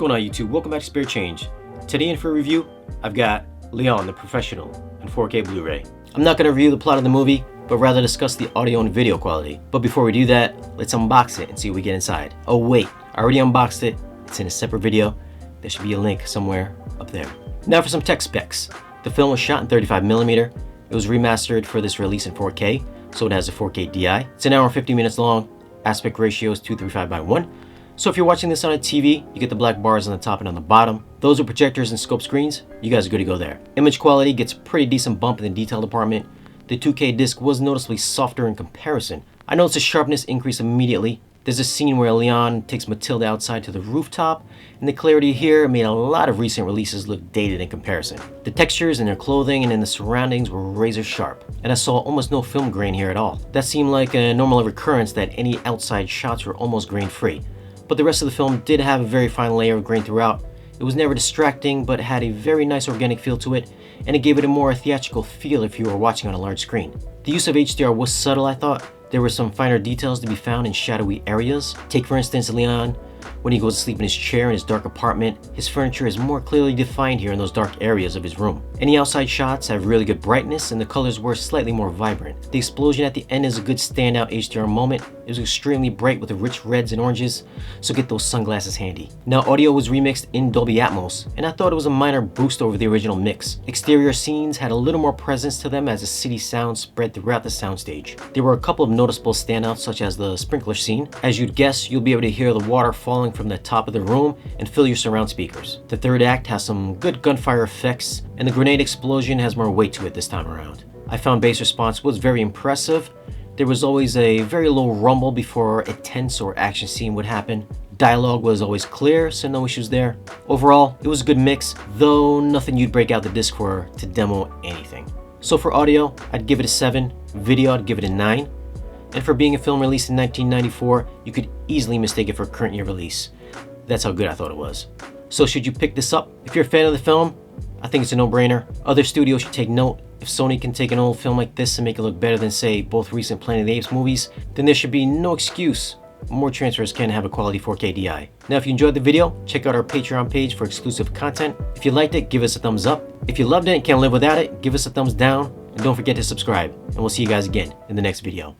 going on YouTube? Welcome back to Spare Change. Today in for a review, I've got Leon the Professional in 4K Blu-ray. I'm not going to review the plot of the movie, but rather discuss the audio and video quality. But before we do that, let's unbox it and see what we get inside. Oh wait, I already unboxed it. It's in a separate video. There should be a link somewhere up there. Now for some tech specs. The film was shot in 35mm. It was remastered for this release in 4K, so it has a 4K DI. It's an hour and 50 minutes long. Aspect ratio is 235:1. So if you're watching this on a TV, you get the black bars on the top and on the bottom. Those are projectors and scope screens. You guys are good to go there. Image quality gets a pretty decent bump in the detail department. The 2K disc was noticeably softer in comparison. I noticed the sharpness increase immediately. There's a scene where Leon takes Matilda outside to the rooftop, and the clarity here made a lot of recent releases look dated in comparison. The textures in their clothing and in the surroundings were razor sharp, and I saw almost no film grain here at all. That seemed like a normal recurrence that any outside shots were almost grain free. But the rest of the film did have a very fine layer of grain throughout. It was never distracting, but had a very nice organic feel to it, and it gave it a more theatrical feel if you were watching on a large screen. The use of HDR was subtle, I thought. There were some finer details to be found in shadowy areas. Take for instance Leon, when he goes to sleep in his chair in his dark apartment, his furniture is more clearly defined here in those dark areas of his room. Any outside shots have really good brightness and the colors were slightly more vibrant. The explosion at the end is a good standout HDR moment. It was extremely bright with the rich reds and oranges, so get those sunglasses handy. Now audio was remixed in Dolby Atmos, and I thought it was a minor boost over the original mix. Exterior scenes had a little more presence to them as the city sound spread throughout the soundstage. There were a couple of noticeable standouts such as the sprinkler scene. As you'd guess, you'll be able to hear the water falling from the top of the room and fill your surround speakers. The third act has some good gunfire effects, and the grenade explosion has more weight to it this time around. I found bass response was very impressive. There was always a very low rumble before a tense or action scene would happen. Dialogue was always clear, so no issues there. Overall, it was a good mix, though nothing you'd break out the disc for to demo anything. So for audio, I'd give it a 7. Video, I'd give it a 9. And for being a film released in 1994, you could easily mistake it for a current year release. That's how good I thought it was. So should you pick this up? If you're a fan of the film, I think it's a no-brainer. Other studios should take note. If Sony can take an old film like this and make it look better than, say, both recent Planet of the Apes movies, then there should be no excuse more transfers can have a quality 4K DI. Now if you enjoyed the video, check out our Patreon page for exclusive content. If you liked it, give us a thumbs up. If you loved it and can't live without it, give us a thumbs down. And don't forget to subscribe. And we'll see you guys again in the next video.